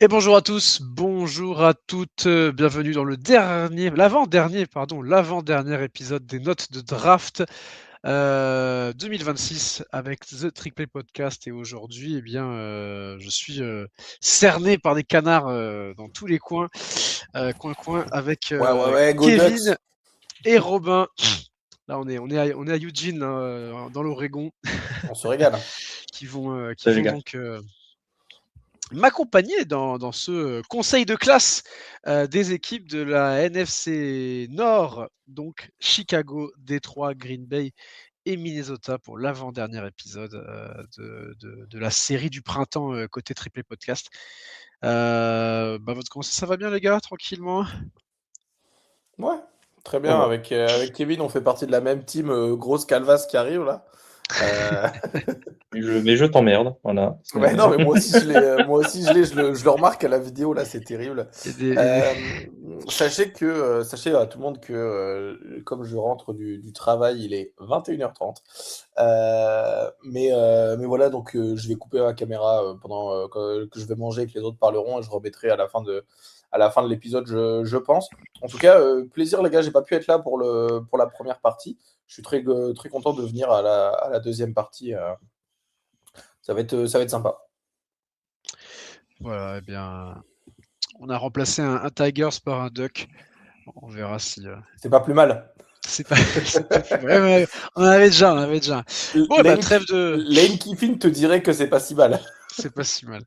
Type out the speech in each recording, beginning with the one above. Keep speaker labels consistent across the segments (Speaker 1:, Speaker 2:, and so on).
Speaker 1: Et bonjour à tous, bonjour à toutes, bienvenue dans l'avant-dernier épisode des notes de draft 2026 avec The Trick Play Podcast. Et aujourd'hui, je suis cerné par des canards dans tous les coins, avec
Speaker 2: Ouais, Go
Speaker 1: Kevin
Speaker 2: Ducks.
Speaker 1: et Robin. Là, on est à Eugene, dans l'Oregon,
Speaker 2: On se régale.
Speaker 1: qui
Speaker 3: Salut
Speaker 1: vont
Speaker 3: les gars.
Speaker 1: donc m'accompagner dans ce conseil de classe des équipes de la NFC Nord, donc Chicago, Détroit, Green Bay et Minnesota pour l'avant-dernier épisode de la série du printemps côté Triplé Podcast. Comment ça va bien les gars, tranquillement?
Speaker 2: Ouais, très
Speaker 3: Ça
Speaker 2: bien.
Speaker 3: va.
Speaker 2: Avec Kevin, on fait partie de la même team grosse calvasse qui arrive là. Euh,
Speaker 3: Mais je t'emmerde, voilà.
Speaker 2: Ouais, non, mais moi aussi je le remarque à la vidéo là, c'est terrible. Sachez à tout le monde que comme je rentre du travail, il est 21h30. Mais voilà, donc je vais couper ma caméra pendant que je vais manger et que les autres parleront et je remettrai à la fin de l'épisode, je pense. En tout cas, plaisir les gars, j'ai pas pu être là pour la première partie. Je suis très content de venir à la deuxième partie. Ça va être sympa.
Speaker 1: Voilà, on a remplacé un Tigers par un Duck. On verra si
Speaker 2: C'est pas plus mal.
Speaker 1: c'est pas, c'est pas plus vrai. Ouais, on en avait déjà, Bon, trêve de.
Speaker 2: Lane Kiffin te dirait que c'est pas si mal.
Speaker 1: C'est pas si mal.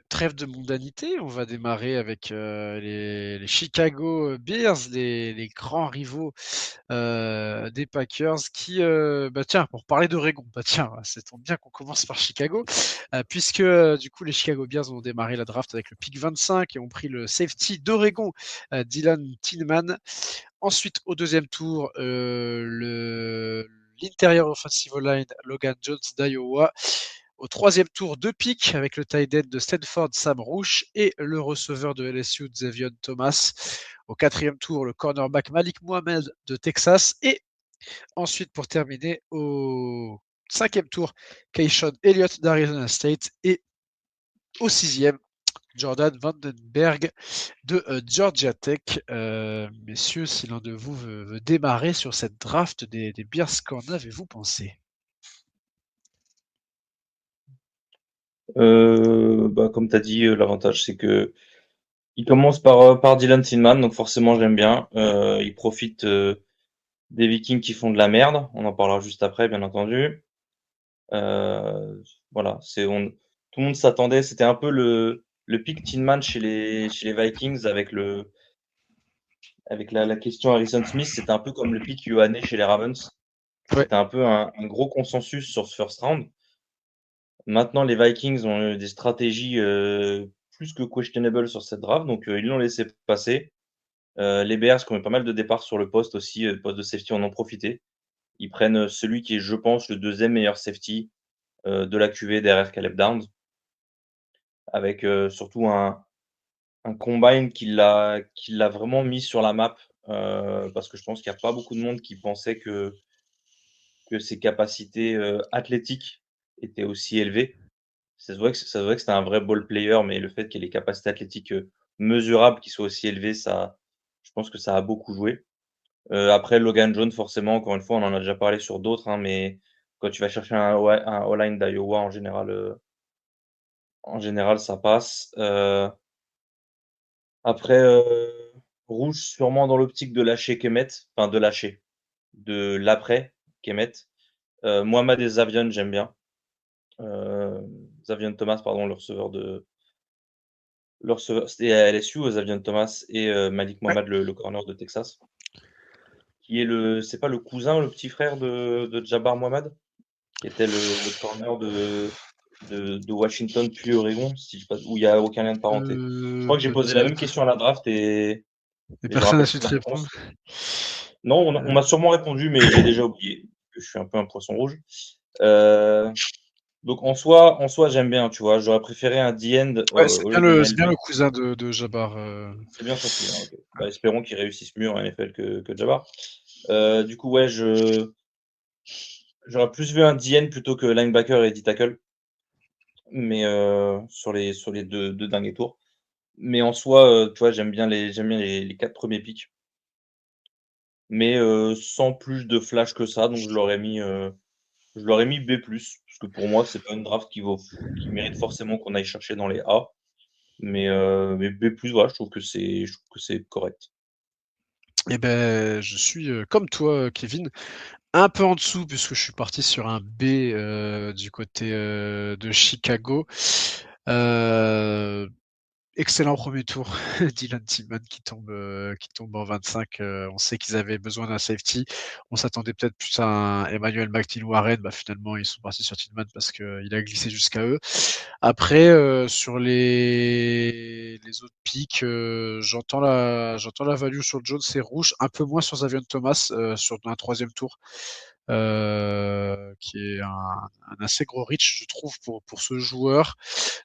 Speaker 1: Trêve de mondanité, on va démarrer avec les Chicago Bears, les grands rivaux des Packers qui, tiens, pour parler d'Oregon, tiens, ça tombe bien qu'on commence par Chicago, puisque du coup les Chicago Bears ont démarré la draft avec le pick 25 et ont pris le safety d'Oregon, Dylan Tillman. Ensuite, au deuxième tour, l'interior offensive line, Logan Jones d'Iowa. Au troisième tour, deux picks avec le tight end de Stanford, Sam Roush, et le receveur de LSU, Xavier Thomas. Au quatrième tour, le cornerback Malik Mohamed de Texas. Et ensuite, pour terminer, au cinquième tour, Keyshawn Elliott d'Arizona State. Et au sixième, Jordan Vandenberg de Georgia Tech. Messieurs, si l'un de vous veut démarrer sur cette draft des Bears, qu'en avez-vous pensé?
Speaker 3: Comme tu as dit, l'avantage c'est que il commence par Dylan Tillman, donc forcément j'aime bien. Il profite des Vikings qui font de la merde. On en parlera juste après, bien entendu. Euh, voilà, tout le monde s'attendait. C'était un peu le pick Tillman chez les Vikings avec la question Harrison Smith. C'était un peu comme le pick Ioane chez les Ravens.
Speaker 1: Ouais.
Speaker 3: C'était un peu un gros consensus sur ce first round. Maintenant, les Vikings ont eu des stratégies plus que questionable sur cette draft, donc ils l'ont laissé passer. Les Bears, qui ont eu pas mal de départs sur le poste aussi, poste de safety, en ont profité. Ils prennent celui qui est, je pense, le deuxième meilleur safety de la QV derrière Caleb Downs, avec surtout un combine qui l'a vraiment mis sur la map, parce que je pense qu'il n'y a pas beaucoup de monde qui pensait que ses capacités athlétiques étaient aussi élevées. Ça se voit que c'était un vrai ball player, mais le fait qu'il ait les capacités athlétiques mesurables qui soient aussi élevées, je pense que ça a beaucoup joué. Après, Logan Jones, forcément, encore une fois, on en a déjà parlé sur d'autres, hein, mais quand tu vas chercher un O-line d'Iowa, en général, ça passe. Après, Rouge, sûrement dans l'optique de lâcher Kemet, enfin de l'après Kemet. Mohamed et Zavion, j'aime bien. Zavion Thomas, pardon, c'était à LSU, Xavier Thomas et Malik
Speaker 1: Ouais.
Speaker 3: Mohamed, le corner de Texas, c'est pas le cousin ou le petit frère de Jabbar Mohamed, qui était le corner de Washington puis Oregon, si je sais pas, où il y a aucun lien de parenté. Je crois que j'ai posé la même
Speaker 1: Peut-être.
Speaker 3: question à la draft et
Speaker 1: Et
Speaker 3: je me
Speaker 1: personne n'a
Speaker 3: rappelle
Speaker 1: su
Speaker 3: plus
Speaker 1: te
Speaker 3: la
Speaker 1: répondre.
Speaker 3: réponse. Non, on m'a sûrement répondu, mais j'ai déjà oublié que je suis un peu un poisson rouge. Euh, donc en soi, j'aime bien, tu vois. J'aurais préféré un D-end
Speaker 1: Ouais,
Speaker 3: au lieu d'un
Speaker 1: c'est bien le
Speaker 3: LB.
Speaker 1: cousin de Jabbar.
Speaker 3: C'est bien sorti, hein, ok. Bah, espérons qu'il réussisse mieux en NFL que Jabbar. Du coup, ouais, j'aurais plus vu un DN plutôt que linebacker et D-tackle. mais sur les deux derniers tours. Mais en soi, tu vois, j'aime bien les 4 premiers picks, mais sans plus de flash que ça, donc je l'aurais mis B+, parce que pour moi, c'est pas une draft qui mérite forcément qu'on aille chercher dans les A, mais B+, voilà, je trouve que c'est correct.
Speaker 1: Et ben, je suis, comme toi, Kevin, un peu en dessous puisque je suis parti sur un B, du côté, de Chicago. Heu Excellent premier tour, Dylan Tillman qui tombe en 25. On sait qu'ils avaient besoin d'un safety. On s'attendait peut-être plus à un Emmanuel McTill-Warren. Bah, finalement, ils sont partis sur Tillman parce qu'il a glissé jusqu'à eux. Après, sur les autres picks, j'entends la value sur Jones et Rouge, un peu moins sur Xavier Thomas, sur un troisième tour, qui est un assez gros reach, je trouve, pour ce joueur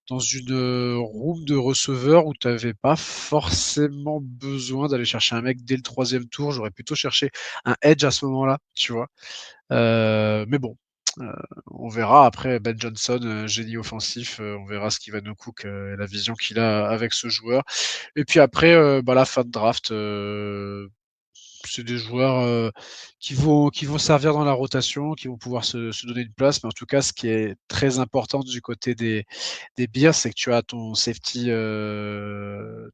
Speaker 1: dans une room de receveurs où tu n'avais pas forcément besoin d'aller chercher un mec dès le troisième tour. J'aurais plutôt cherché un edge à ce moment-là, tu vois. Mais bon, euh, on verra après Ben Johnson, génie offensif, on verra ce qu'Ivan Cook, la vision qu'il a avec ce joueur. Et puis après, la fin de draft, c'est des joueurs qui vont servir dans la rotation, qui vont pouvoir se donner une place. Mais en tout cas, ce qui est très important du côté des Bears, c'est que tu as ton safety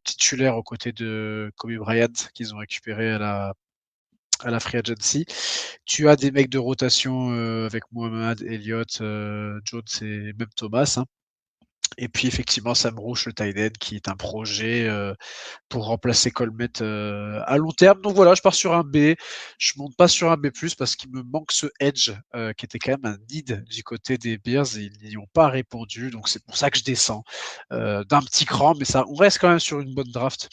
Speaker 1: titulaire aux côtés de Kobe Bryant qu'ils ont récupéré à la free agency. Tu as des mecs de rotation avec Mohamed, Elliott, Jones et même Thomas. Hein. Et puis effectivement, Sam Rouge, le tight end, qui est un projet pour remplacer Colmette à long terme. Donc voilà, je pars sur un B. Je monte pas sur un B+, parce qu'il me manque ce edge qui était quand même un need du côté des Bears et ils n'y ont pas répondu. Donc c'est pour ça que je descends d'un petit cran, mais ça, on reste quand même sur une bonne draft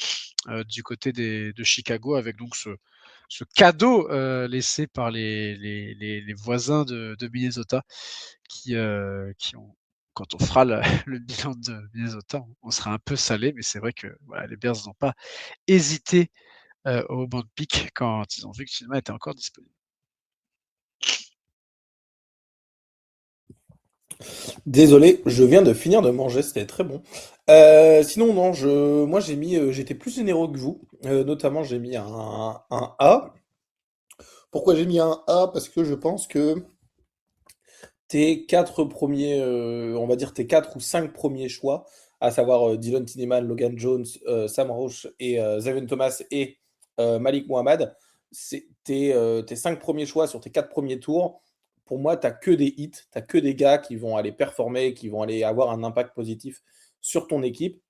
Speaker 1: du côté de Chicago avec donc ce cadeau laissé par les voisins de Minnesota qui ont quand on fera le bilan de Minnesota, on sera un peu salé, mais c'est vrai que voilà, les Bears n'ont pas hésité au moment de pick quand ils ont vu que Tillman était encore disponible.
Speaker 2: Désolé, je viens de finir de manger, c'était très bon. Sinon, non, moi j'ai mis, j'étais plus généreux que vous. Notamment, j'ai mis un A. Pourquoi j'ai mis un A? Parce que je pense que tes quatre premiers, on va dire tes quatre ou cinq premiers choix, à savoir Dylan Tineman, Logan Jones, Sam Roche et Xavier Thomas et Malik Mohamed, c'est tes cinq premiers choix sur tes quatre premiers tours. Pour moi, t'as que des hits, t'as que des gars qui vont aller performer, qui vont aller avoir un impact positif sur ton équipe.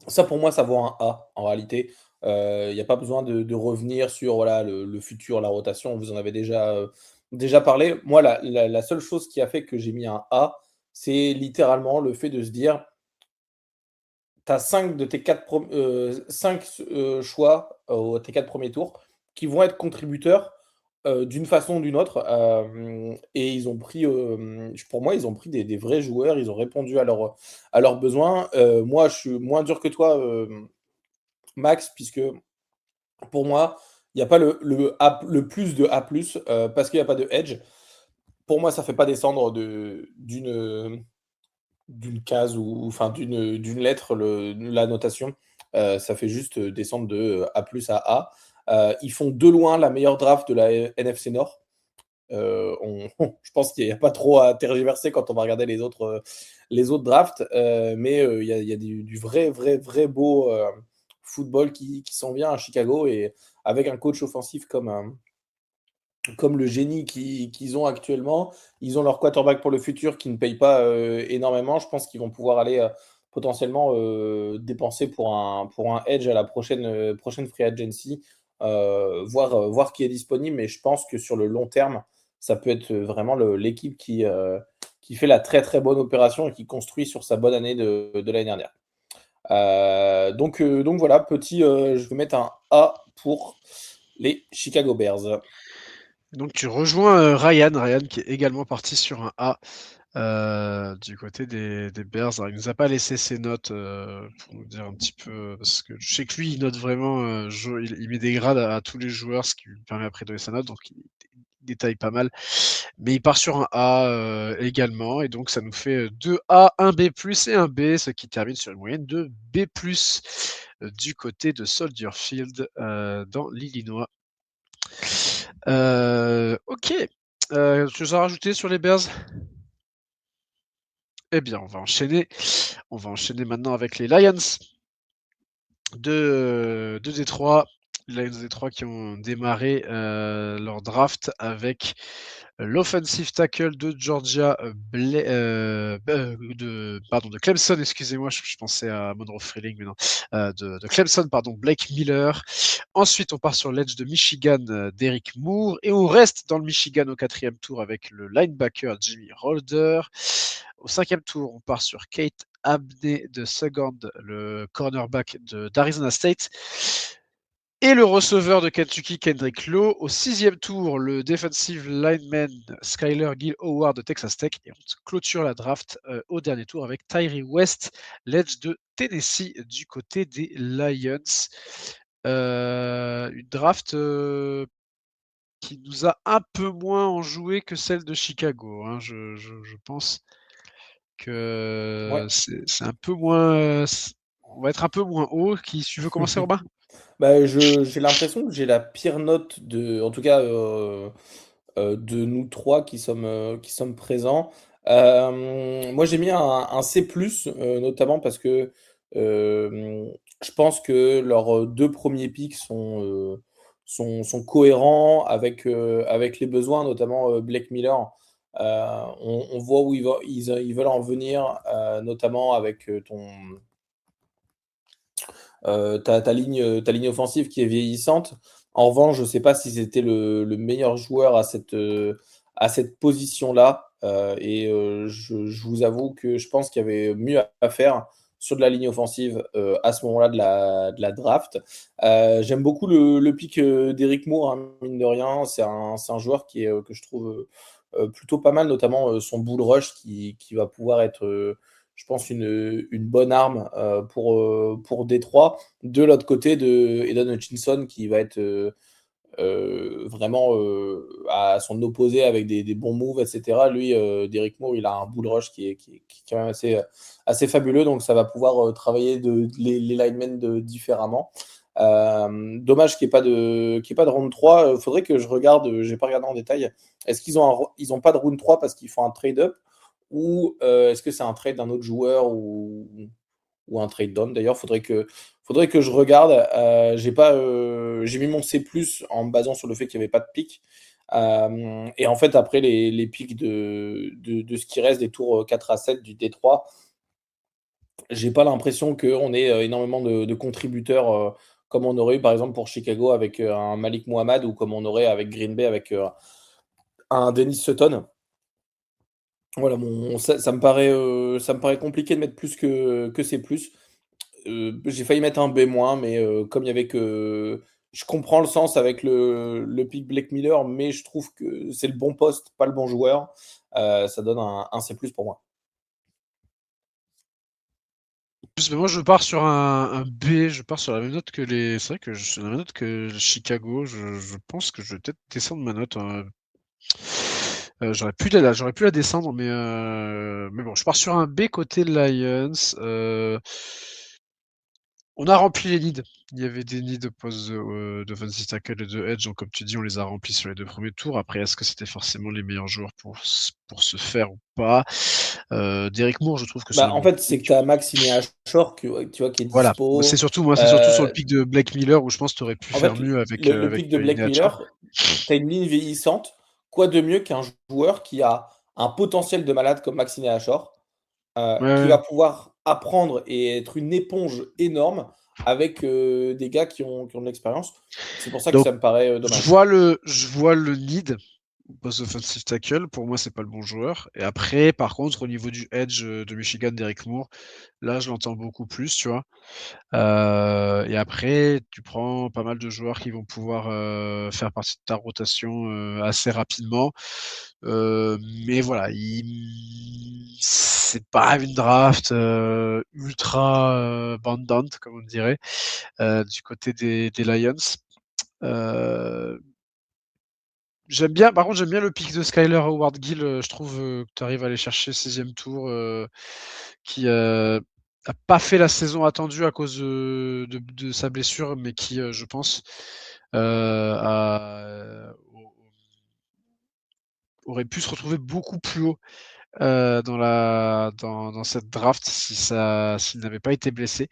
Speaker 2: Ça, pour moi, ça vaut un A en réalité. Il n'y a pas besoin de revenir sur voilà, le futur, la rotation. Vous en avez déjà parlé. Moi, la seule chose qui a fait que j'ai mis un A, c'est littéralement le fait de se dire tu as 5 de tes 4 choix tes 4 premiers tours qui vont être contributeurs d'une façon ou d'une autre. Et ils ont pris, pour moi, ils ont pris des vrais joueurs, ils ont répondu à leurs besoins. Moi, je suis moins dur que toi, Max, puisque pour moi, il n'y a pas le plus de A+, parce qu'il n'y a pas de edge. Pour moi, ça ne fait pas descendre d'une case ou enfin d'une lettre la notation. Ça fait juste descendre de A+ à A. Ils font de loin la meilleure draft de la NFC Nord. Je pense qu'il n'y a pas trop à tergiverser quand on va regarder les autres drafts, mais il y a du vrai, vrai, vrai beau football qui s'en vient à Chicago et avec un coach offensif comme le génie qu'ils ont actuellement, ils ont leur quarterback pour le futur qui ne paye pas énormément. Je pense qu'ils vont pouvoir aller potentiellement dépenser pour un edge à la prochaine free agency, voir qui est disponible. Mais je pense que sur le long terme, ça peut être vraiment l'équipe qui fait la très très bonne opération et qui construit sur sa bonne année de l'année dernière. Donc voilà, je vais mettre un A pour les Chicago Bears.
Speaker 1: Donc tu rejoins Ryan qui est également parti sur un A du côté des Bears. Alors, il nous a pas laissé ses notes pour nous dire un petit peu, parce que je sais que lui, il note vraiment, il met des grades à tous les joueurs, ce qui lui permet après de donner sa note. Donc détaille pas mal. Mais il part sur un A également, et donc ça nous fait 2 A, 1 B+, et un B, ce qui termine sur une moyenne de B+, du côté de Soldier Field, dans l'Illinois. Ok. Tu veux en rajouter sur les Bears? Eh bien, on va enchaîner. On va enchaîner maintenant avec les Lions de Détroit. Les Lions de Détroit qui ont démarré leur draft avec l'offensive tackle de Georgia, de Clemson, excusez-moi, je pensais à Monroe Freeling, mais non, de Clemson, pardon, Blake Miller. Ensuite, on part sur l'edge de Michigan, d'Eric Moore, et on reste dans le Michigan au 4e tour avec le linebacker Jimmy Holder. Au 5e tour, on part sur Kate Abney de Second, le cornerback d'Arizona State. Et le receveur de Kentucky, Kendrick Law. Au 6e tour, le defensive lineman Skyler Gill Howard de Texas Tech. Et on clôture la draft au dernier tour avec Tyree West, l'edge de Tennessee du côté des Lions. Une draft qui nous a un peu moins enjoué que celle de Chicago. Hein. Je pense que c'est un peu moins. On va être un peu moins haut. Tu veux commencer, Robin?
Speaker 2: J'ai l'impression que j'ai la pire note en tout cas, de nous trois qui sommes présents. Moi, j'ai mis un C+, notamment parce que je pense que leurs deux premiers picks sont cohérents avec les besoins, notamment Blake Miller. On voit où ils veulent en venir, notamment avec ta ligne offensive qui est vieillissante. En revanche, je ne sais pas si c'était le meilleur joueur à cette position-là. Je vous avoue que je pense qu'il y avait mieux à faire sur de la ligne offensive à ce moment-là de la draft. J'aime beaucoup le pick d'Eric Moore, hein, mine de rien. C'est un joueur que je trouve plutôt pas mal, notamment son bull rush qui va pouvoir être je pense, une bonne arme pour Détroit. De l'autre côté de Eden Hutchinson, qui va être vraiment à son opposé avec des bons moves, etc. Lui, Derrick Moore, il a un bull rush qui est quand même assez fabuleux, donc ça va pouvoir travailler les linemen différemment. Dommage qu'il n'y ait pas de round 3. Faudrait que je regarde, j'ai pas regardé en détail. Est-ce qu'ils ont pas de round 3 parce qu'ils font un trade-up, ou est-ce que c'est un trade d'un autre joueur ou un trade down? D'ailleurs, faudrait que je regarde. J'ai mis mon C+ en me basant sur le fait qu'il n'y avait pas de pick. Et en fait, après les picks de ce qui reste des tours 4 à 7 du D3, j'ai pas l'impression qu'on ait énormément de contributeurs comme on aurait eu par exemple pour Chicago avec un Malik Muhammad, ou comme on aurait avec Green Bay avec un Dennis Sutton. Voilà, ça me paraît compliqué de mettre plus que C+. J'ai failli mettre un B-, mais comme il y avait que. Je comprends le sens avec le pick Blake Miller, mais je trouve que c'est le bon poste, pas le bon joueur. Ça donne un C+ pour moi.
Speaker 1: Moi, je pars sur un B, je pars sur la même note que les. C'est vrai que je suis sur la même note que Chicago. Je pense que je vais peut-être descendre ma note. J'aurais pu la descendre, mais bon, je pars sur un B côté Lions. On a rempli les needs. Il y avait des needs de poste de offensive tackle et de edge, donc comme tu dis, on les a remplis sur les 2 premiers tours. Après, est-ce que c'était forcément les meilleurs joueurs pour se faire ou pas? Derrick Moore, je trouve que c'est un
Speaker 2: En
Speaker 1: bon
Speaker 2: fait, c'est que
Speaker 1: pick.
Speaker 2: tu as Maxiné Ashore, tu vois, qui est
Speaker 1: Voilà.
Speaker 2: dispo.
Speaker 1: C'est surtout sur le pick de Blake Miller où je pense que tu aurais pu
Speaker 2: En
Speaker 1: faire
Speaker 2: fait,
Speaker 1: mieux avec,
Speaker 2: le
Speaker 1: avec
Speaker 2: pick de Blake
Speaker 1: Iheanacho.
Speaker 2: Miller, tu as une ligne vieillissante. Quoi de mieux qu'un joueur qui a un potentiel de malade comme Maxiné Ashore,
Speaker 1: Ouais,
Speaker 2: qui
Speaker 1: ouais.
Speaker 2: va pouvoir apprendre et être une éponge énorme avec des gars qui ont de l'expérience. C'est pour ça que
Speaker 1: Donc,
Speaker 2: ça me paraît
Speaker 1: je
Speaker 2: dommage.
Speaker 1: vois le need post offensive tackle. Pour moi, c'est pas le bon joueur. Et après, par contre, au niveau du edge de Michigan, Derrick Moore, là, je l'entends beaucoup plus, tu vois. Et après, tu prends pas mal de joueurs qui vont pouvoir faire partie de ta rotation assez rapidement. Mais voilà, c'est pas une draft ultra abundante, comme on dirait, du côté des Lions. J'aime bien, par contre, j'aime bien le pick de Skyler Howard-Gill. Je trouve que tu arrives à aller chercher 6e tour, qui n'a pas fait la saison attendue à cause de sa blessure, mais qui, je pense, aurait pu se retrouver beaucoup plus haut dans cette draft s'il n'avait pas été blessé.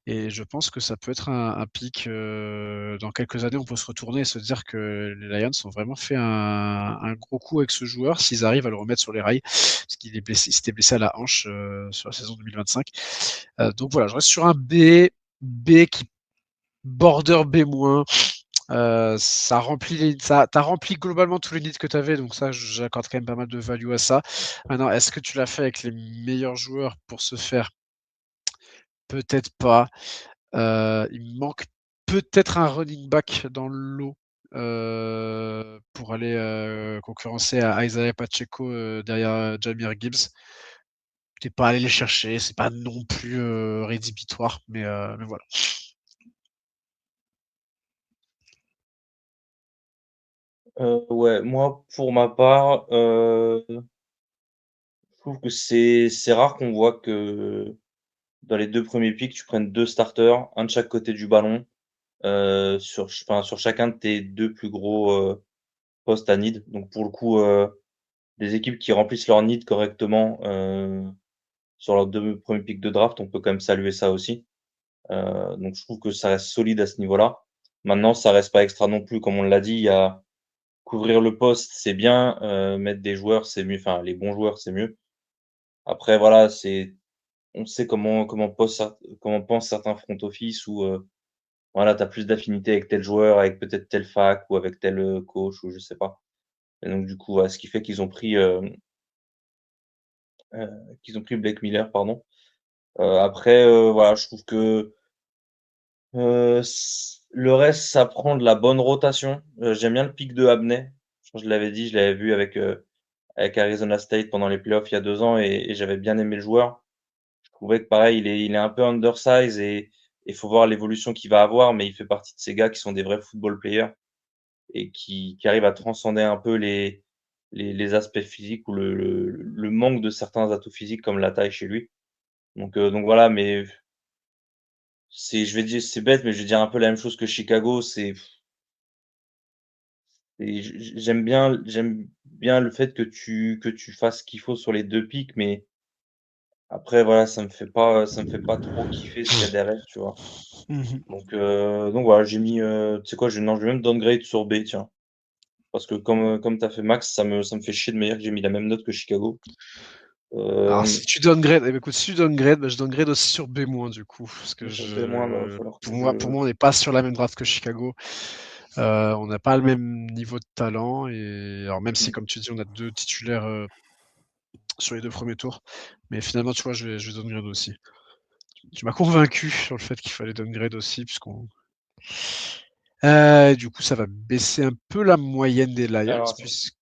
Speaker 1: Et je pense que ça peut être un pic. Dans quelques années, on peut se retourner et se dire que les Lions ont vraiment fait un gros coup avec ce joueur s'ils arrivent à le remettre sur les rails, parce qu'il s'était blessé à la hanche sur la saison 2025. Donc voilà, je reste sur un B qui border B-. Ça remplit t'as rempli globalement tous les needs que tu avais, donc ça, j'accorde quand même pas mal de value à ça. Maintenant, est-ce que tu l'as fait avec les meilleurs joueurs pour ce faire? Peut-être pas. Il manque peut-être un running back dans le lot pour aller concurrencer à Isaiah Pacheco derrière Jahmyr Gibbs. T'es pas allé les chercher, c'est pas non plus rédhibitoire, mais voilà.
Speaker 3: Ouais, moi, pour ma part, je trouve que c'est rare qu'on voit que dans les 2 premiers picks, tu prennes 2 starters, un de chaque côté du ballon, sur chacun de tes 2 plus gros, postes à need. Donc pour le coup, des équipes qui remplissent leur need correctement, sur leurs 2 premiers picks de draft, on peut quand même saluer ça aussi. Donc je trouve que ça reste solide à ce niveau-là. Maintenant, ça reste pas extra non plus, comme on l'a dit, il y a couvrir le poste, c'est bien, mettre des joueurs, c'est mieux, enfin les bons joueurs, c'est mieux. Après voilà, on sait comment pensent certains front office où, voilà, tu as plus d'affinité avec tel joueur, avec peut-être telle fac ou avec tel, coach ou je sais pas. Et donc du coup, voilà, ce qui fait qu'ils ont pris Blake Miller, pardon. Après, voilà, je trouve que, le reste, ça prend de la bonne rotation. J'aime bien le pic de Abney. Je crois que je l'avais dit, je l'avais vu avec Arizona State pendant les playoffs il y a 2 ans et j'avais bien aimé le joueur. Je trouvais que pareil, il est un peu undersize et il faut voir l'évolution qu'il va avoir, mais il fait partie de ces gars qui sont des vrais football players et qui arrivent à transcender un peu les aspects physiques ou le manque de certains atouts physiques comme la taille chez lui. Donc voilà, mais je vais dire, c'est bête, mais je vais dire un peu la même chose que Chicago. J'aime bien le fait que tu fasses ce qu'il faut sur les 2 pics, mais après voilà, ça me fait pas trop kiffer ce qu'il y a derrière, tu vois?
Speaker 1: Mmh.
Speaker 3: Donc voilà, j'ai mis, tu sais quoi? Je vais même downgrade sur B, tiens. Parce que comme tu as fait Max, ça me fait chier de me dire que j'ai mis la même note que Chicago.
Speaker 1: Alors
Speaker 3: Hem,
Speaker 1: si tu downgrades, eh ben, écoute, si tu downgrades, je downgrade aussi sur B- du coup, parce que
Speaker 3: sur B-, bah, va falloir
Speaker 1: pour
Speaker 3: que
Speaker 1: moi,
Speaker 3: je
Speaker 1: on n'est pas sur la même draft que Chicago. On n'a pas le même niveau de talent, et alors même si,
Speaker 3: mmh,
Speaker 1: comme tu dis, on a 2 titulaires sur les 2 premiers tours, mais finalement, tu vois, je vais downgrade aussi. Tu m'as convaincu sur le fait qu'il fallait downgrade aussi, puisqu'on du coup, ça va baisser un peu la moyenne des Lions,
Speaker 3: alors attends,
Speaker 1: puisque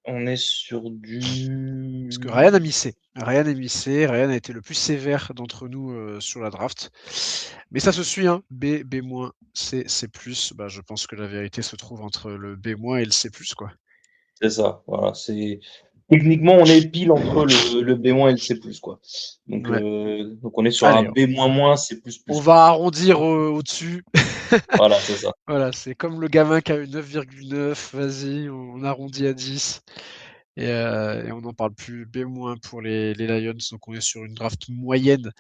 Speaker 3: on est sur
Speaker 1: Ryan
Speaker 3: du
Speaker 1: a mis C. Ryan a mis C. Ryan a été le plus sévère d'entre nous sur la draft. Mais ça se suit, hein. B, B-, C, C+. Bah, je pense que la vérité se trouve entre le B- et le C+, quoi.
Speaker 3: c'est ça, voilà, techniquement, on est pile entre le B- et le C+, quoi.
Speaker 1: Ouais.
Speaker 3: Donc on est sur un
Speaker 1: Allez,
Speaker 3: B-, C++,
Speaker 1: on
Speaker 3: quoi.
Speaker 1: va arrondir au-dessus.
Speaker 3: Voilà, c'est ça.
Speaker 1: Voilà, c'est comme le gamin qui a eu 9,9. Vas-y, on arrondit à 10. Et on n'en parle plus. B- pour les Lions. Donc on est sur une draft moyenne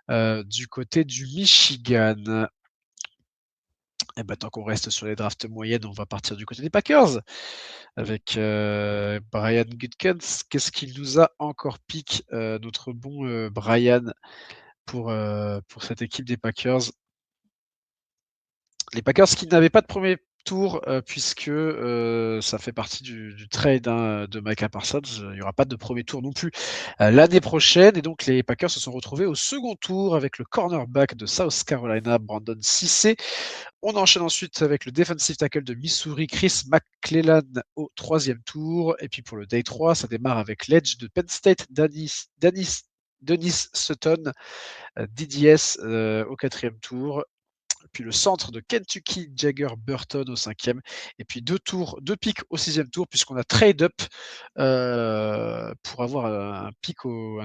Speaker 1: du côté du Michigan. Et bah, tant qu'on reste sur les drafts moyennes, on va partir du côté des Packers avec Brian Gutkins. Qu'est-ce qu'il nous a encore pique, notre bon Brian, pour cette équipe des Packers? Les Packers qui n'avaient pas de premier tour, puisque ça fait partie du trade, hein, de Micah Parsons. Il n'y aura pas de premier tour non plus l'année prochaine. Et donc les Packers se sont retrouvés au second tour avec le cornerback de South Carolina, Brandon Cissé. On enchaîne ensuite avec le defensive tackle de Missouri, Chris McClellan, au 3e tour. Et puis pour le day 3, ça démarre avec l'edge de Penn State, Dennis Sutton, DDS, au 4e tour. Puis le centre de Kentucky, Jagger Burton au 5e. Et puis 2 pics au 6e tour, puisqu'on a trade up pour avoir un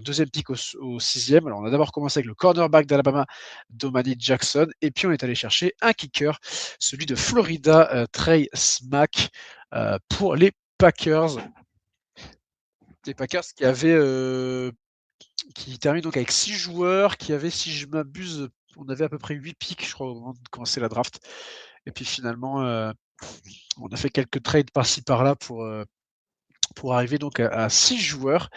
Speaker 1: deuxième pic au 6e. Alors on a d'abord commencé avec le cornerback d'Alabama, Domani Jackson. Et puis on est allé chercher un kicker, celui de Florida, Trey Smack, pour les Packers. Les Packers qui terminent donc avec 6 joueurs, qui avaient, si je m'abuse, on avait à peu près 8 pics, je crois, au moment de commencer la draft. Et puis finalement, on a fait quelques trades par-ci par-là pour arriver donc à 6 joueurs.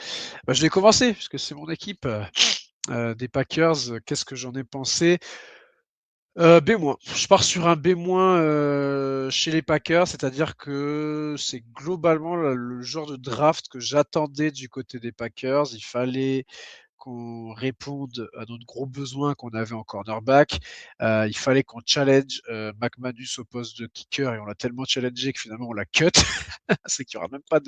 Speaker 1: Je vais commencer, puisque c'est mon équipe des Packers. Qu'est-ce que j'en ai pensé? B-. Je pars sur un B- chez les Packers, c'est-à-dire que c'est globalement le genre de draft que j'attendais du côté des Packers. Il fallait qu'on réponde à notre gros besoin qu'on avait en cornerback. Il fallait qu'on challenge McManus au poste de kicker et on l'a tellement challengé que finalement on l'a cut. C'est qu'il y aura même pas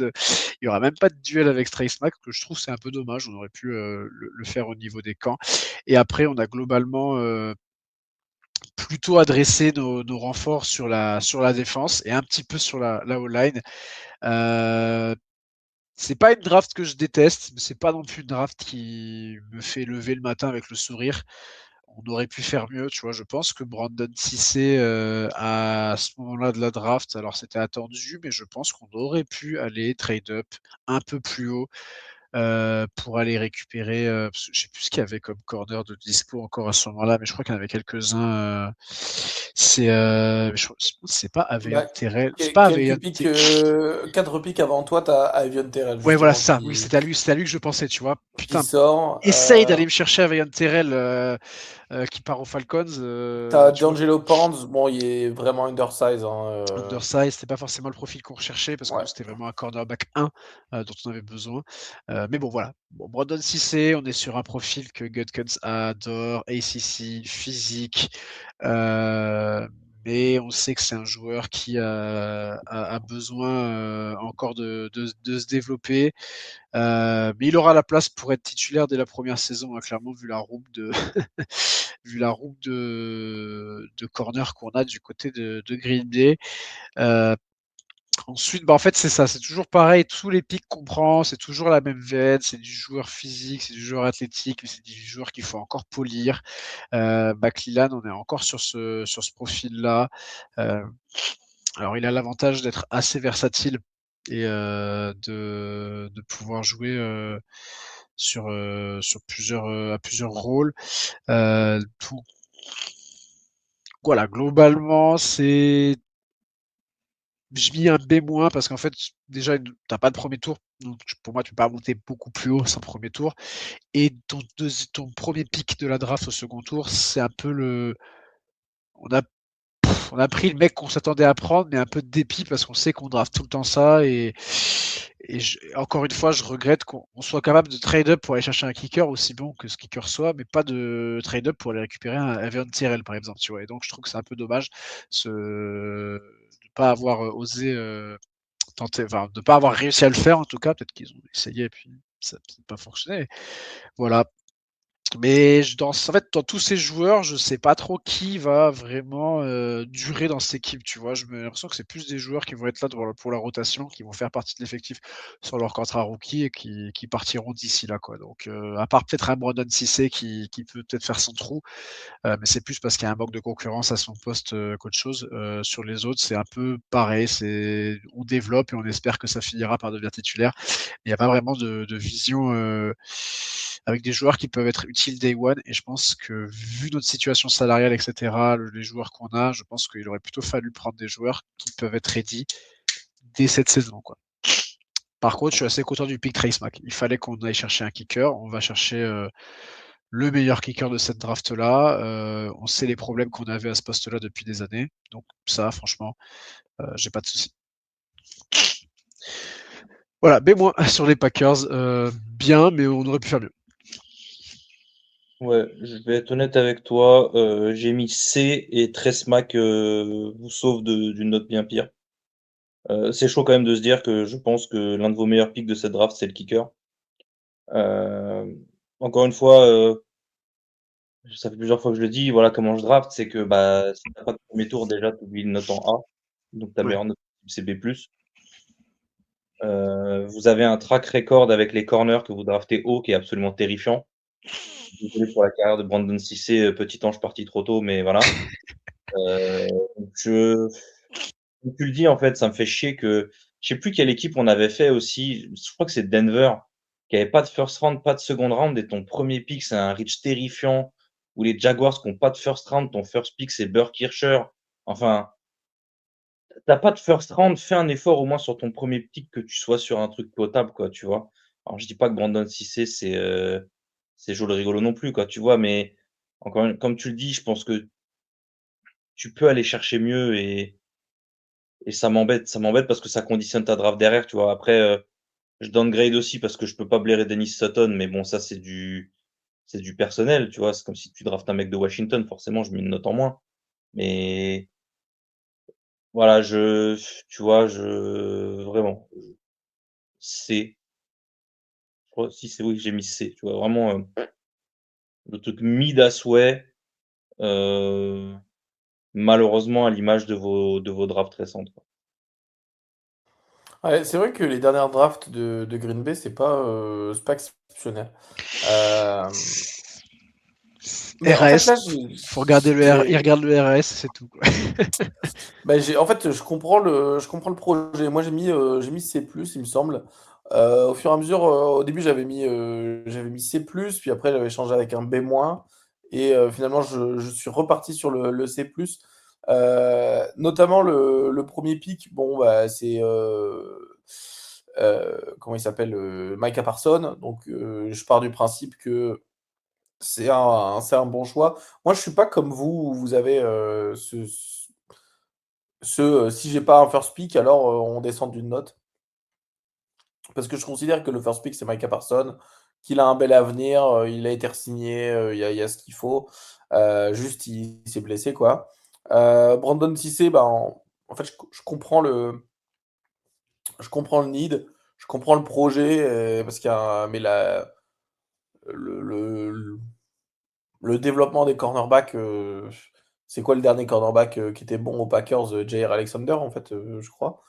Speaker 1: de duel avec Trey Smack, que je trouve c'est un peu dommage. On aurait pu le faire au niveau des camps. Et après, on a globalement plutôt adressé nos renforts sur la défense et un petit peu sur la O-line. C'est pas une draft que je déteste, mais c'est pas non plus une draft qui me fait lever le matin avec le sourire. On aurait pu faire mieux, tu vois. Je pense que Brandon Cissé, à ce moment-là de la draft, alors c'était attendu, mais je pense qu'on aurait pu aller trade up un peu plus haut pour aller récupérer. Parce que je sais plus ce qu'il y avait comme corner de dispo encore à ce moment-là, mais je crois qu'il y en avait quelques-uns. C'est pas Aveon
Speaker 2: Bah,
Speaker 1: Terrell. C'est pas Aveon.
Speaker 2: quelques pics, 4 pics avant toi, t'as Avion Terrell,
Speaker 1: Ouais, voilà,
Speaker 2: justement,
Speaker 1: c'est ça. Oui, c'était à lui que je pensais, tu vois.
Speaker 2: qui
Speaker 1: Putain,
Speaker 2: sort.
Speaker 1: essaye d'aller me chercher Aveon Terrell qui part aux Falcons.
Speaker 2: T'as
Speaker 1: Tu vois,
Speaker 2: D'Angelo Pounds, bon, il est vraiment undersize, hein,
Speaker 1: undersize, c'était pas forcément le profil qu'on recherchait parce que nous,
Speaker 2: ouais.
Speaker 1: c'était vraiment un cornerback 1 dont on avait besoin. Mais bon, voilà. Bon, Brandon Cissé, on est sur un profil que Gutkins adore, ACC, physique. Mais on sait que c'est un joueur qui a besoin encore de se développer. Mais il aura la place pour être titulaire dès la première saison, hein, clairement, vu la roue de, vu la roue de corner qu'on a du côté de Green Bay. Ensuite, en fait, c'est ça, c'est toujours pareil. Tous les pics qu'on prend, c'est toujours la même veine. C'est du joueur physique, c'est du joueur athlétique, mais c'est du joueur qu'il faut encore polir. McLellan, on est encore sur ce profil-là. Alors, il a l'avantage d'être assez versatile et de pouvoir jouer sur à plusieurs rôles. Tout, voilà, globalement, c'est je mis un B- parce qu'en fait, déjà, t'as pas de premier tour. Donc, pour moi, tu peux pas monter beaucoup plus haut sans premier tour. Et ton premier pic de la draft au second tour, c'est un peu le. On a, on a pris le mec qu'on s'attendait à prendre, mais un peu de dépit parce qu'on sait qu'on draft tout le temps ça. Encore une fois, je regrette qu'on soit capable de trade up pour aller chercher un kicker aussi bon que ce kicker soit, mais pas de trade up pour aller récupérer un Evan Tyrell, par exemple. Tu vois. Et donc, je trouve que c'est un peu dommage de ne pas avoir osé tenter, enfin, de ne pas avoir réussi à le faire en tout cas. Peut-être qu'ils ont essayé et puis ça n'a pas fonctionné. Voilà. Mais en fait, dans tous ces joueurs, je sais pas trop qui va vraiment durer dans cette équipe, tu vois. J'ai l'impression que c'est plus des joueurs qui vont être là pour la rotation, qui vont faire partie de l'effectif sur leur contrat rookie et qui partiront d'ici là, quoi. Donc, à part peut-être un Brandon Cissé qui peut peut-être faire son trou, mais c'est plus parce qu'il y a un manque de concurrence à son poste qu'autre chose. Sur les autres, c'est un peu pareil. On développe et on espère que ça finira par devenir titulaire. Il n'y a pas vraiment de vision avec des joueurs qui peuvent être utiles day one. Et je pense que vu notre situation salariale, etc., les joueurs qu'on a, je pense qu'il aurait plutôt fallu prendre des joueurs qui peuvent être ready dès cette saison, quoi. Par contre, je suis assez content du pick Trace Mac. Il fallait qu'on aille chercher un kicker. On va chercher le meilleur kicker de cette draft-là. On sait les problèmes qu'on avait à ce poste-là depuis des années. Donc ça, franchement, j'ai pas de souci. Voilà, B- sur les Packers. Bien, mais on aurait pu faire mieux.
Speaker 3: Ouais, je vais être honnête avec toi. J'ai mis C et Tresmac vous sauve d'une note bien pire. C'est chaud quand même de se dire que je pense que l'un de vos meilleurs picks de cette draft, c'est le kicker. Encore une fois, ça fait plusieurs fois que je le dis, voilà comment je draft, c'est que si t'as pas de premier tour déjà, tu oublies une note en A, donc ta
Speaker 1: Ouais.
Speaker 3: meilleure note c'est B+. Vous avez un track record avec les corners que vous draftez haut qui est absolument terrifiant. Désolé pour la carrière de Brandon Cissé, petit ange parti trop tôt, mais voilà. Je Comme tu le dis, en fait, ça me fait chier que je sais plus quelle équipe on avait fait aussi. Je crois que c'est Denver, qui avait pas de first round, pas de second round, et ton premier pick, c'est un reach terrifiant. Ou les Jaguars qui ont pas de first round, ton first pick, c'est Burke Kircher. Enfin, t'as pas de first round, fais un effort au moins sur ton premier pick que tu sois sur un truc potable, quoi, tu vois. Alors, je dis pas que Brandon Cissé, c'est joli rigolo non plus, quoi, tu vois, mais comme tu le dis, je pense que tu peux aller chercher mieux et ça m'embête parce que ça conditionne ta draft derrière, tu vois. Après, je downgrade aussi parce que je peux pas blairer Dennis Sutton, mais bon, ça, c'est du personnel, tu vois. C'est comme si tu draftes un mec de Washington, forcément, je mets une note en moins. Mais voilà, tu vois, vraiment, C. Je crois, si c'est oui, j'ai mis C, tu vois. Vraiment, le truc mid à souhait, euh, malheureusement, à l'image de vos drafts récentes, quoi.
Speaker 2: Ouais, c'est vrai que les dernières drafts de Green Bay, c'est pas exceptionnel. Euh, mais en fait,
Speaker 1: RAS,
Speaker 2: là,
Speaker 1: faut regarder il regarde le RAS, c'est tout, quoi.
Speaker 2: en fait, je comprends le projet. Moi, j'ai mis C+, il me semble. Au fur et à mesure, au début, j'avais mis C+, puis après, j'avais changé avec un B-. Et finalement, je suis reparti sur le C+. Notamment le premier pick, bon, bah, c'est comment il s'appelle, Micah Parsons. Donc, je pars du principe que c'est un bon choix. Moi, je suis pas comme vous, où vous avez si j'ai pas un first pick, alors on descend d'une note. Parce que je considère que le first pick, c'est Micah Parsons, qu'il a un bel avenir, il a été re-signé, il y a ce qu'il faut. Juste, il s'est blessé, quoi. Brandon Cissé, en fait, je comprends le need, je comprends le projet, parce qu'il y a mais le, le, le développement des cornerbacks, c'est quoi le dernier cornerback qui était bon aux Packers? Jair Alexander, en fait, je crois.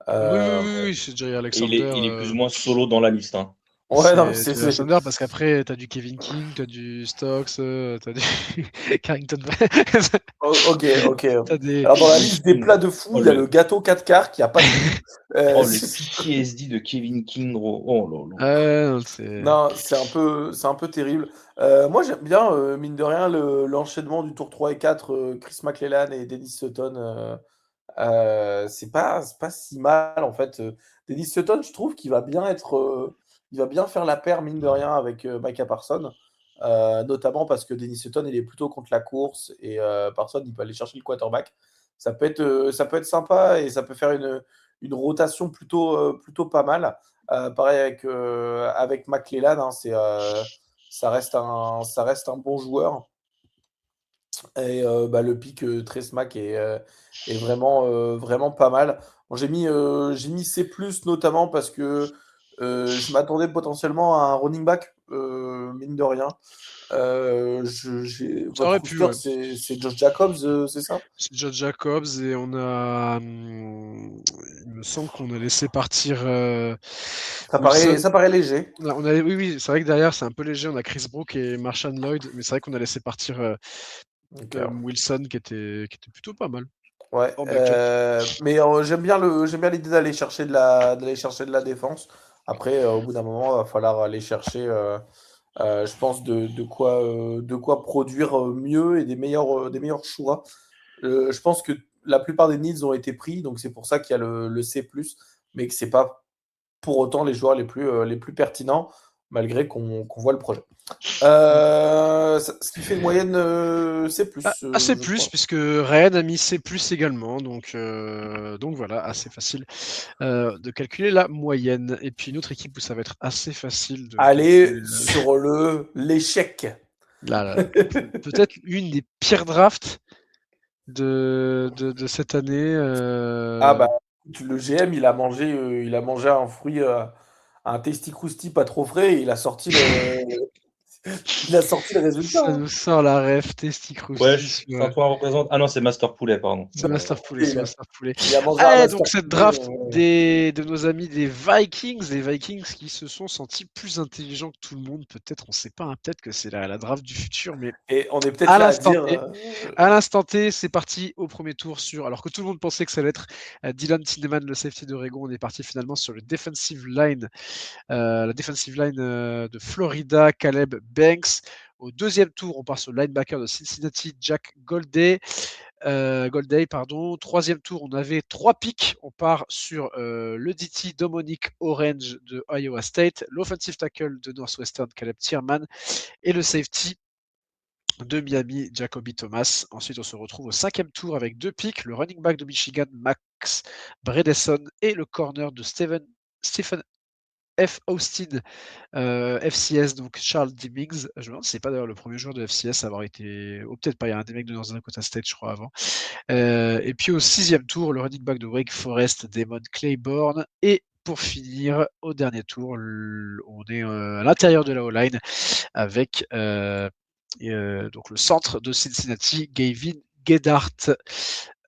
Speaker 1: Oui, oui,
Speaker 2: Euh,
Speaker 1: oui, oui, c'est Jay
Speaker 3: Et
Speaker 1: Alexander.
Speaker 3: il est plus ou moins solo dans la liste, hein.
Speaker 2: ouais, non, mais
Speaker 1: C'est Jay Alexander parce qu'après, t'as du Kevin King, t'as du Stokes, t'as du Carrington.
Speaker 2: Ok, ok.
Speaker 1: T'as des.
Speaker 2: Alors, dans la
Speaker 3: Kevin
Speaker 2: liste des
Speaker 3: King.
Speaker 2: plats de fou,
Speaker 3: Oh,
Speaker 2: il y a le gâteau 4 quarts qui a pas de goût.
Speaker 3: oh, le
Speaker 2: C'est-
Speaker 3: PTSD de Kevin King, gros. Oh là là.
Speaker 1: Non, c'est.
Speaker 2: non, c'est un peu terrible. Moi, j'aime bien, mine de rien, l'enchaînement du tour 3 et 4, Chris McClellan et Dennis Sutton. C'est pas si mal, en fait. Dennis Sutton, je trouve qu'il va bien il va bien faire la paire, mine de rien, avec Micah Parsons. Notamment parce que Dennis Sutton, il est plutôt contre la course et Parsons, il peut aller chercher le quarterback. Ça peut être sympa et ça peut faire une rotation plutôt pas mal. Pareil avec McClellan, hein, ça reste un bon joueur. Et le pic Trace Mac est vraiment pas mal. Bon, j'ai mis C+, notamment parce que je m'attendais potentiellement à un running back, mine de rien.
Speaker 1: Ça
Speaker 2: Votre
Speaker 1: aurait
Speaker 2: coup de
Speaker 1: pu,
Speaker 2: cœur,
Speaker 1: ouais.
Speaker 2: c'est Josh Jacobs, c'est ça?
Speaker 1: C'est John Jacobs et on a. Il me semble qu'on a laissé partir Wilson.
Speaker 2: Ça paraît léger.
Speaker 1: Oui, oui, c'est vrai que derrière, c'est un peu léger. On a Chris Brook et Marshawn Lloyd, mais c'est vrai qu'on a laissé partir
Speaker 2: Ok.
Speaker 1: Wilson qui était plutôt pas mal
Speaker 2: Ouais,
Speaker 1: en backup.
Speaker 2: mais j'aime bien l'idée d'aller chercher de la défense. Après, au bout d'un moment, il va falloir aller chercher, je pense, de quoi produire mieux et des meilleurs choix. Je pense que la plupart des needs ont été pris, donc c'est pour ça qu'il y a le C+, mais que c'est pas pour autant les joueurs les plus pertinents, malgré qu'on voit le projet. Ce qui fait une moyenne C+,
Speaker 1: Assez
Speaker 2: je
Speaker 1: plus,
Speaker 2: crois.
Speaker 1: puisque Ryan a mis C également, donc voilà, assez facile de calculer la moyenne. Et puis une autre équipe où ça va être assez facile de
Speaker 2: Allez
Speaker 1: calculer
Speaker 2: sur l'échec.
Speaker 1: peut-être une des pires drafts de cette année.
Speaker 2: Ah bah, le GM, il a mangé un fruit, un testicrousti pas trop frais, et il a sorti Il a sorti le résultat.
Speaker 1: Ça nous sort la ref Testicroussi.
Speaker 3: Ouais, Saint-Ouen représente. Ah non, c'est Master Poulet, pardon.
Speaker 1: C'est Master Poulet, c'est Master Poulet.
Speaker 2: Il a mangé un Master
Speaker 1: Donc cette
Speaker 2: Poulet,
Speaker 1: draft de nos amis des Vikings qui se sont sentis plus intelligents que tout le monde, peut-être, on sait pas, hein, peut-être que c'est la draft du futur, mais
Speaker 2: Et on est peut-être
Speaker 1: à
Speaker 2: là à
Speaker 1: l'instant
Speaker 2: dire.
Speaker 1: T, à l'instant T, c'est parti au premier tour alors que tout le monde pensait que ça allait être Dylan Tinneman, le safety d'Oregon, on est parti finalement sur le defensive line, la defensive line de Florida, Caleb Banks. Au deuxième tour, on part sur le linebacker de Cincinnati, Jack Golday. Troisième tour, on avait 3 picks. On part sur le DT Dominic Orange de Iowa State, l'offensive tackle de Northwestern, Caleb Tierman, et le safety de Miami, Jacoby Thomas. Ensuite, on se retrouve au 5e tour avec 2 picks, le running back de Michigan, Max Bredesen, et le corner de Stephen F. Austin, FCS, donc Charles Dimmings. Je me demande si c'est pas d'ailleurs le premier joueur de FCS à avoir été. Ou peut-être pas, il y a un des mecs de North Dakota State, je crois, avant. Et puis au 6e tour, le running back de Wake Forest, Damon Claiborne. Et pour finir, au dernier tour, on est à l'intérieur de la O-line avec donc le centre de Cincinnati, Gavin Gedart.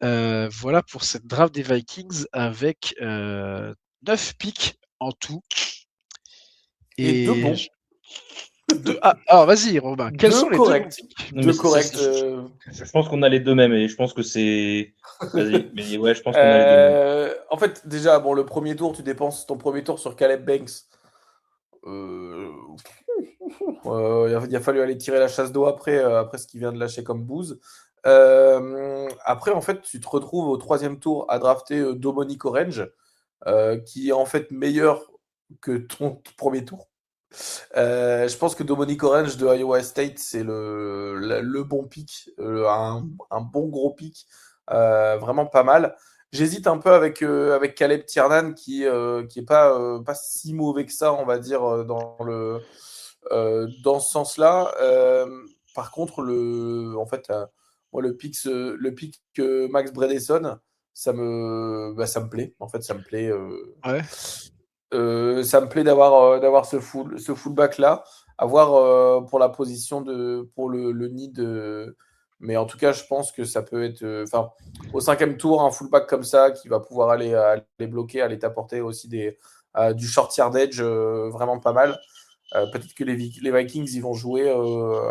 Speaker 1: Voilà pour cette draft des Vikings avec 9 picks en tout.
Speaker 2: Et 2 bons.
Speaker 1: Alors vas-y Robin, quels sont les
Speaker 2: corrects.
Speaker 1: deux
Speaker 2: corrects.
Speaker 3: Je pense qu'on a les deux mêmes et je pense que c'est. Vas-y, mais ouais, je pense qu'on a les deux mêmes.
Speaker 2: En fait, déjà, bon, le premier tour, tu dépenses ton premier tour sur Caleb Banks. Il a fallu aller tirer la chasse d'eau après ce qu'il vient de lâcher comme bouse. Après, en fait, tu te retrouves au 3e tour à drafter Dominic Orange, qui est en fait meilleur que ton premier tour. Je pense que Dominic Orange de Iowa State, c'est le bon pick, un bon gros pick, vraiment pas mal. J'hésite un peu avec Caleb Tiernan qui est pas si mauvais que ça, on va dire, dans ce sens-là. Par contre, moi, le pick Max Bredesen, ça me plaît. En fait, ça me plaît.
Speaker 1: Ouais.
Speaker 2: Ça me plaît d'avoir ce fullback là, à voir pour la position pour le need. Mais en tout cas, je pense que ça peut être, au 5e tour, un fullback comme ça qui va pouvoir aller bloquer, aller t'apporter aussi du short yardage vraiment pas mal. Peut-être que les Vikings ils vont jouer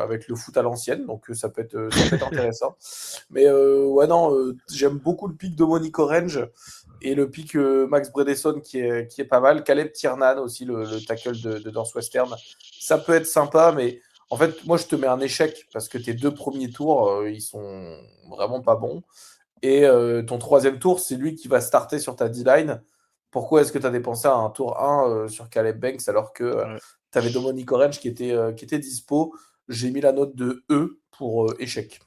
Speaker 2: avec le foot à l'ancienne, donc ça peut être intéressant. Mais ouais, non, j'aime beaucoup le pick de Monique Orange et le pick Max Bredesen qui est pas mal. Caleb Tiernan aussi, le tackle de Northwestern. Ça peut être sympa, mais en fait, moi je te mets un échec parce que tes 2 premiers tours, ils sont vraiment pas bons. Et ton 3e tour, c'est lui qui va starter sur ta D-line. Pourquoi est-ce que tu as dépensé un tour 1 sur Caleb Banks alors que tu avais Dominic Orange qui était dispo? J'ai mis la note de E pour échec.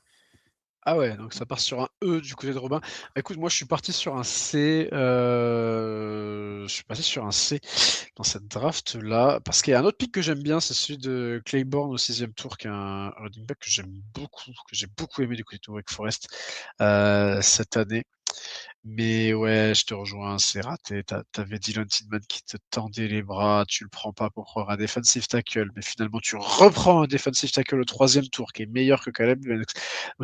Speaker 1: Ah ouais, donc ça part sur un E du côté de Robin. Écoute, moi je suis parti sur un C. Je suis passé sur un C dans cette draft-là. Parce qu'il y a un autre pick que j'aime bien, c'est celui de Claiborne au 6e tour, qui est un running back que j'aime beaucoup, que j'ai beaucoup aimé du côté de Wake Forest cette année. Mais ouais, je te rejoins, c'est raté. T'avais Dylan Tinman qui te tendait les bras, tu le prends pas pour prendre un defensive tackle, mais finalement tu reprends un defensive tackle au 3e tour qui est meilleur que Caleb. Donc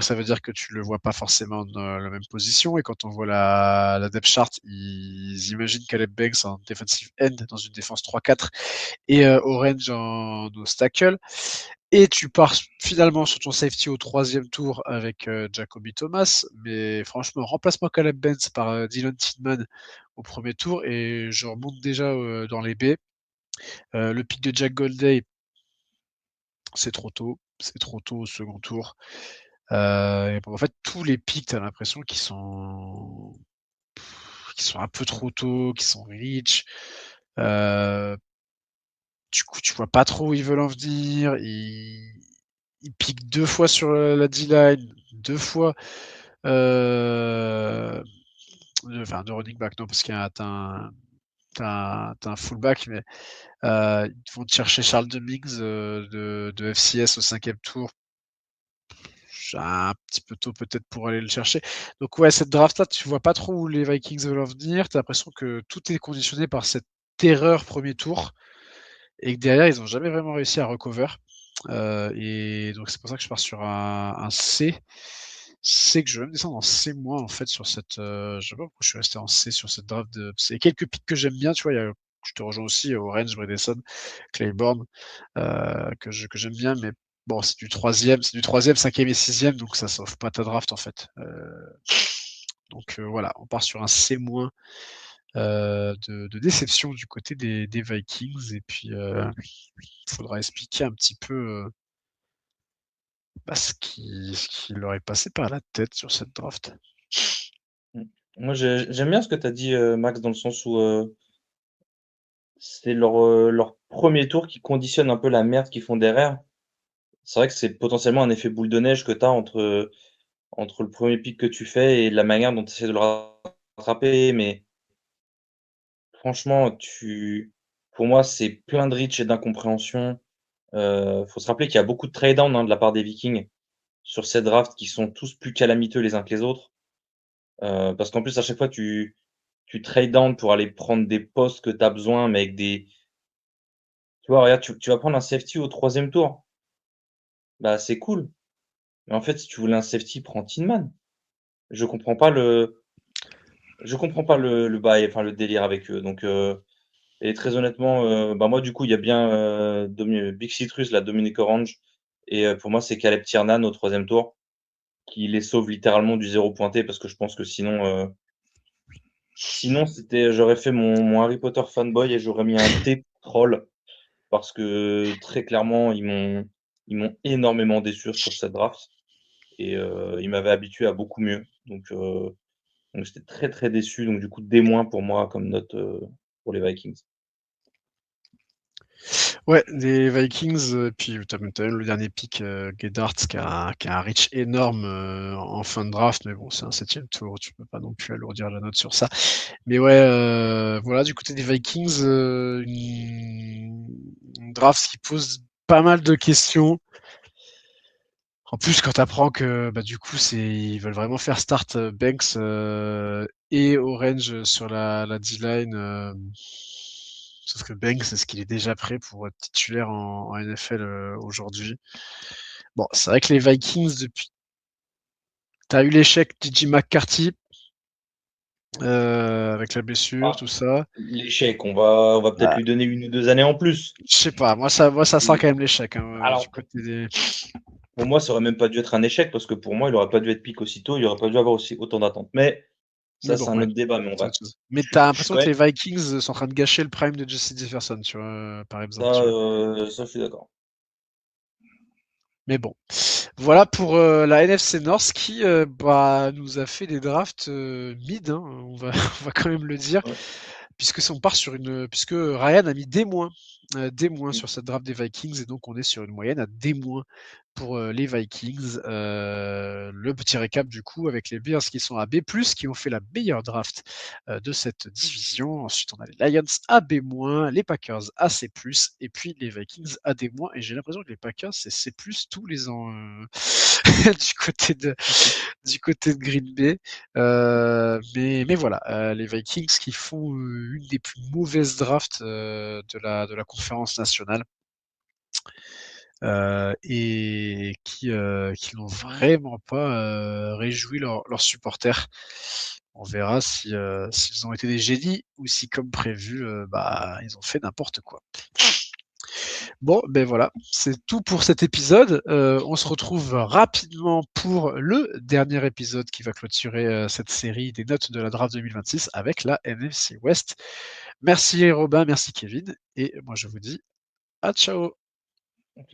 Speaker 1: ça veut dire que tu le vois pas forcément dans la même position. Et quand on voit la depth chart, ils imaginent Caleb Banks en defensive end dans une défense 3-4 et Orange en nose tackle. Et tu pars finalement sur ton safety au 3e tour avec Jacoby Thomas. Mais franchement, remplace-moi Caleb Banks par Dylan Tinman au 1er tour et je remonte déjà dans les baies. Le pick de Jack Golday, c'est trop tôt. C'est trop tôt au 2e tour. Et en fait, tous les picks, t'as l'impression qu'ils sont un peu trop tôt, qu'ils sont rich. Du coup, tu vois pas trop où ils veulent en venir. Ils piquent 2 fois sur la D-line, 2 fois. Enfin, de running back, non, parce qu'il y a t'as un fullback, mais ils vont te chercher Charles Dimmings de FCS au 5e tour. Un petit peu tôt peut-être pour aller le chercher. Donc ouais, cette draft-là, tu vois pas trop où les Vikings veulent en venir. T'as l'impression que tout est conditionné par cette erreur 1er tour et que derrière, ils n'ont jamais vraiment réussi à recover. Et donc c'est pour ça que je pars sur un C. C que je vais même descendre en C- en fait sur cette. Je sais pas pourquoi je suis resté en C sur cette draft de. C'est quelques pics que j'aime bien, tu vois. Je te rejoins aussi, Orange, Bredesen, Claiborne, que j'aime bien, mais bon, c'est du troisième, 5e et 6e, donc ça sauve pas ta draft en fait. Donc voilà, on part sur un C- de déception du côté des Vikings, et puis il faudra expliquer un petit peu ce qui leur est passé par la tête sur cette draft.
Speaker 3: Moi, j'aime bien ce que tu as dit, Max, dans le sens où c'est leur premier tour qui conditionne un peu la merde qu'ils font derrière. C'est vrai que c'est potentiellement un effet boule de neige que tu as entre le premier pick que tu fais et la manière dont tu essaies de le rattraper. Mais franchement, pour moi, c'est plein de reach et d'incompréhension. Faut se rappeler qu'il y a beaucoup de trade down de la part des Vikings sur ces drafts qui sont tous plus calamiteux les uns que les autres. Parce qu'en plus, à chaque fois, tu trade down pour aller prendre des postes que tu as besoin, mais avec des. Tu vois, regarde, tu vas prendre un safety au 3e tour. Bah, c'est cool. Mais en fait, si tu voulais un safety, prends Tinman. Je comprends pas le bail, enfin le délire avec eux. Donc, et très honnêtement, bah moi du coup, il y a bien Big Citrus, la Dominic Orange, et pour moi, c'est Caleb Tiernan au 3e tour qui les sauve littéralement du 0 pointé parce que je pense que sinon j'aurais fait mon Harry Potter fanboy et j'aurais mis un T pour troll parce que très clairement, ils m'ont énormément déçu sur cette draft et ils m'avaient habitué à beaucoup mieux. Donc j'étais très très déçu. Donc du coup, D- pour moi comme note pour les Vikings.
Speaker 1: Ouais, les Vikings, puis t'as même le dernier pick, Gedart, qui a un reach énorme en fin de draft, mais bon, c'est un 7e tour, tu peux pas non plus alourdir la note sur ça. Mais ouais, voilà, du côté des Vikings, une draft qui pose pas mal de questions. En plus, quand tu apprends que du coup, ils veulent vraiment faire start Banks et Orange sur la D-line. Sauf que Banks, est-ce qu'il est déjà prêt pour être titulaire en NFL aujourd'hui? Bon, c'est vrai que les Vikings, depuis. T'as eu l'échec DJ McCarthy avec la blessure,
Speaker 3: Ah,
Speaker 1: tout ça.
Speaker 3: l'échec, on va peut-être
Speaker 1: Bah,
Speaker 3: lui donner 1 ou 2 années en plus.
Speaker 1: je sais pas, moi ça sent
Speaker 3: Et
Speaker 1: quand même l'échec du
Speaker 3: alors,
Speaker 1: côté des.
Speaker 3: pour moi, ça aurait même pas dû être un échec parce que pour moi, il aurait pas dû être pick aussitôt, il aurait pas dû avoir aussi autant d'attentes. Mais
Speaker 1: Mais
Speaker 3: ça,
Speaker 1: bon,
Speaker 3: c'est un
Speaker 1: ouais,
Speaker 3: autre débat. Mais
Speaker 1: c'est autre chose. Mais
Speaker 3: je
Speaker 1: t'as
Speaker 3: suis
Speaker 1: l'impression
Speaker 3: quand
Speaker 1: que
Speaker 3: même
Speaker 1: les Vikings sont en train de gâcher le prime de Jesse Jefferson, tu vois, par exemple,
Speaker 3: ça,
Speaker 1: tu vois.
Speaker 3: ça, je suis d'accord.
Speaker 1: Mais bon, voilà pour la NFC North qui nous a fait des drafts mid, hein, on va quand même le dire,
Speaker 3: Ouais.
Speaker 1: puisque Ryan a mis des moins
Speaker 3: Mm.
Speaker 1: sur cette draft des Vikings, et donc on est sur une moyenne à des moins pour les Vikings. Le petit récap du coup avec les Bears qui sont à B+, qui ont fait la meilleure draft de cette division. Ensuite on a les Lions à B-, les Packers à C+, et puis les Vikings à D-, et j'ai l'impression que les Packers c'est C+, tous les ans du côté de Green Bay. Mais voilà, les Vikings qui font une des plus mauvaises drafts de la conférence nationale. Et qui n'ont vraiment pas réjoui leurs supporters. On verra s'ils ont été des génies ou si, comme prévu, ils ont fait n'importe quoi. Bon, ben voilà, c'est tout pour cet épisode. On se retrouve rapidement pour le dernier épisode qui va clôturer cette série des notes de la draft 2026 avec la NFC West. Merci Robin, merci Kevin, et moi je vous dis à ciao.
Speaker 3: Donc,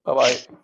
Speaker 2: Bye bye.